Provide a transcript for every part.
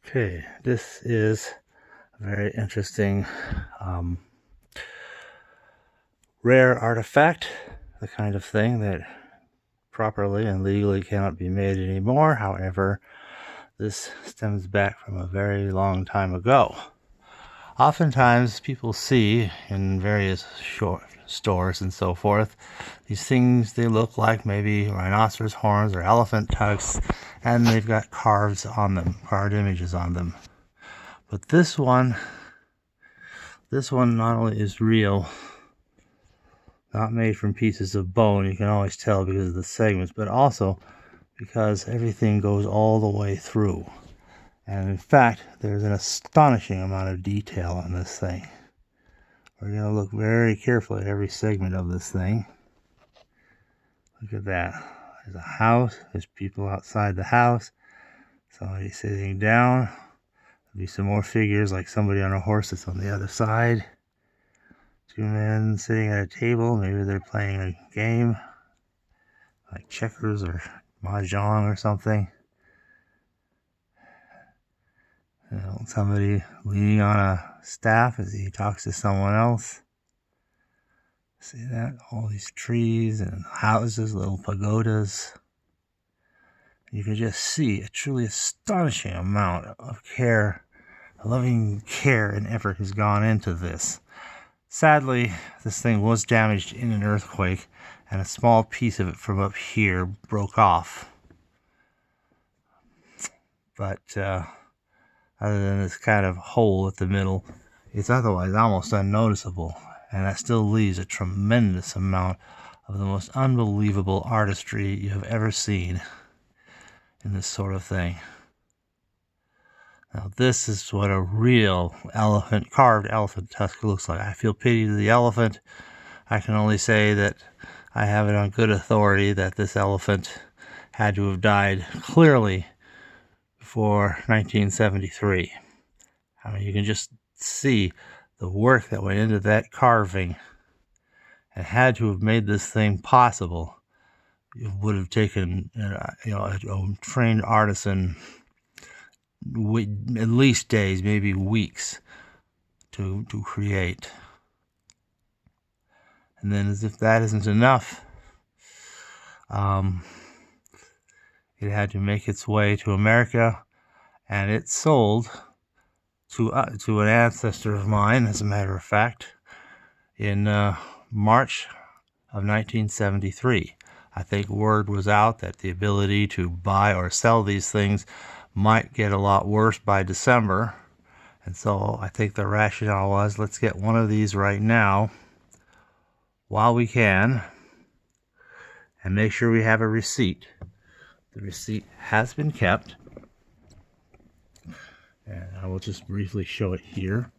Okay, this is a very interesting rare artifact, the kind of thing that properly and legally cannot be made anymore. However, this stems back from a very long time ago. Oftentimes people see in various stores and so forth, these things, they look like maybe rhinoceros horns or elephant tusks, and they've got carved images on them. But this one not only is real, not made from pieces of bone, you can always tell because of the segments, but also because everything goes all the way through. And in fact, there's an astonishing amount of detail on this thing. We're going to look very carefully at every segment of this thing. Look at that. There's a house. There's people outside the house. Somebody sitting down. There'll be some more figures, like somebody on a horse that's on the other side. Two men sitting at a table. Maybe they're playing a game, like checkers or mahjong or something. Somebody leaning on a staff as he talks to someone else. See that? All these trees and houses, little pagodas. You can just see a truly astonishing amount of care, loving care and effort has gone into this. Sadly, this thing was damaged in an earthquake, and a small piece of it from up here broke off. But other than this kind of hole at the middle, it's otherwise almost unnoticeable, and that still leaves a tremendous amount of the most unbelievable artistry you have ever seen in this sort of thing. Now this is what a real carved elephant tusk looks like. I feel pity to the elephant. I can only say that I have it on good authority that this elephant had to have died clearly before 1973. I mean, you can just see the work that went into that carving and had to have made this thing possible. It would have taken a trained artisan at least days, maybe weeks to create. And then, as if that isn't enough, it had to make its way to America, and it sold to an ancestor of mine, as a matter of fact, in March of 1973. I think word was out that the ability to buy or sell these things might get a lot worse by December. And so I think the rationale was, let's get one of these right now while we can and make sure we have a receipt. The receipt has been kept, and I will just briefly show it here.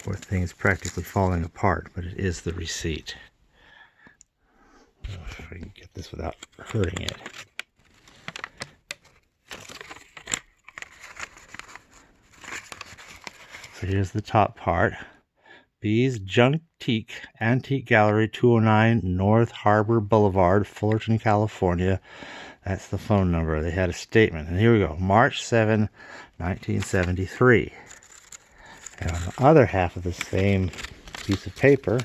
Poor thing is practically falling apart, but it is the receipt. If I can get this without hurting it. So here's the top part. B's Antique Gallery, 209 North Harbor Boulevard, Fullerton, California. That's the phone number. They had a statement. And here we go. March 7, 1973. And on the other half of the same piece of paper,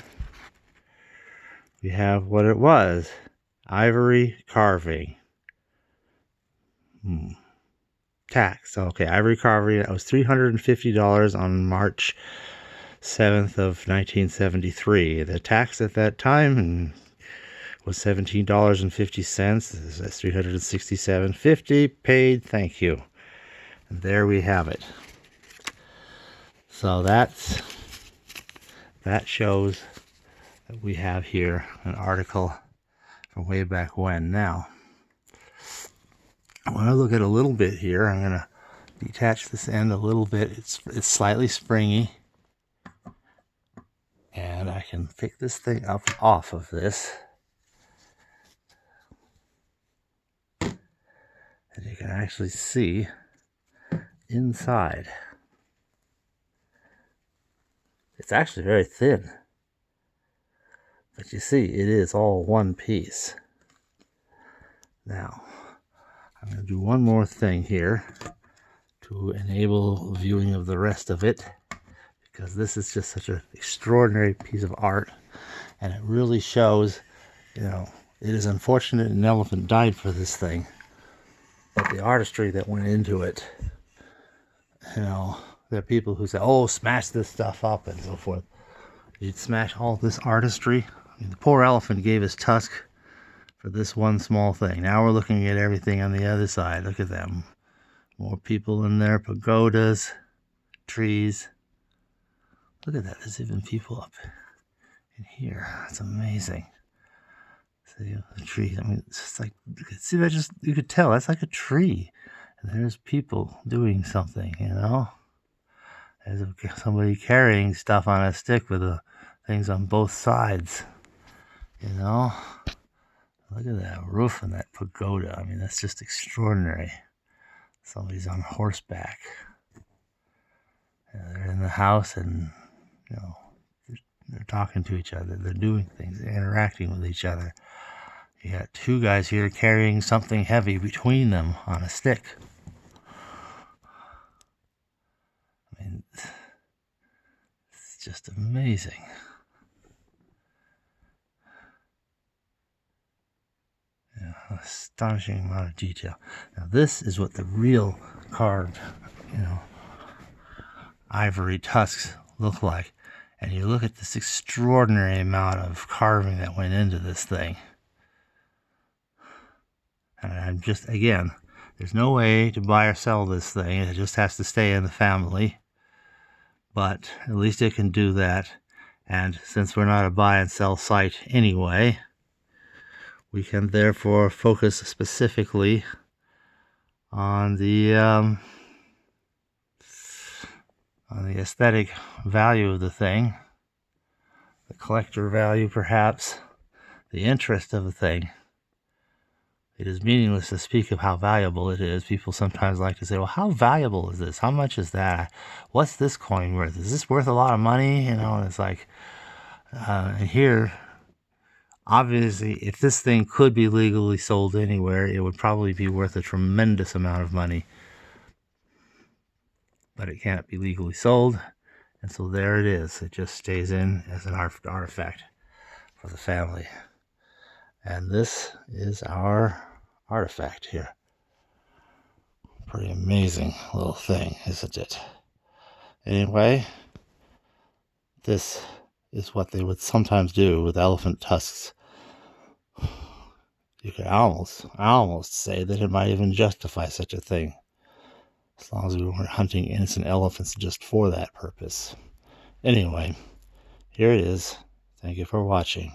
we have what it was. Ivory carving. Tax. Okay, ivory carving. That was $350 on March 7th of 1973. The tax at that time was $17.50. That's $367.50 paid. Thank you. And there we have it. So that shows that we have here an article from way back when. Now, I want to look at a little bit here. I'm going to detach this end a little bit. It's slightly springy, and I can pick this thing up off of this, and you can actually see inside. It's actually very thin, but you see it is all one piece. Now, I'm going to do one more thing here to enable viewing of the rest of it, because this is just such an extraordinary piece of art, and it really shows, you know, it is unfortunate an elephant died for this thing, but the artistry that went into it, you know, there are people who say, oh, smash this stuff up and so forth. You'd smash all this artistry. I mean, the poor elephant gave his tusk for this one small thing. Now we're looking at everything on the other side. Look at them. More people in there, pagodas, trees. Look at that. There's even people up in here. It's amazing. See the tree. I mean, it's just like, see that, just, you could tell that's like a tree. And there's people doing something, you know. There's somebody carrying stuff on a stick with the things on both sides, you know. Look at that roof and that pagoda. I mean, that's just extraordinary. Somebody's on horseback. They're in the house, and you know, they're talking to each other. They're doing things. They're interacting with each other. You got two guys here carrying something heavy between them on a stick. I mean, it's just amazing. Yeah, astonishing amount of detail. Now this is what the real carved, you know, ivory tusks look like. And you look at this extraordinary amount of carving that went into this thing. And I'm just, again, there's no way to buy or sell this thing. It just has to stay in the family. But at least it can do that. And since we're not a buy and sell site anyway, we can therefore focus specifically on the aesthetic value of the thing, the collector value perhaps, the interest of the thing. It is meaningless to speak of how valuable it is. People sometimes like to say, well, how valuable is this? How much is that? What's this coin worth? Is this worth a lot of money? You know, and it's like, here, obviously, if this thing could be legally sold anywhere, it would probably be worth a tremendous amount of money. But it can't be legally sold, and so there it is. It just stays in as an artifact for the family. And this is our artifact here. Pretty amazing little thing, isn't it? Anyway, this is what they would sometimes do with elephant tusks. You could almost say that it might even justify such a thing, as long as we weren't hunting innocent elephants just for that purpose. Anyway, here it is. Thank you for watching.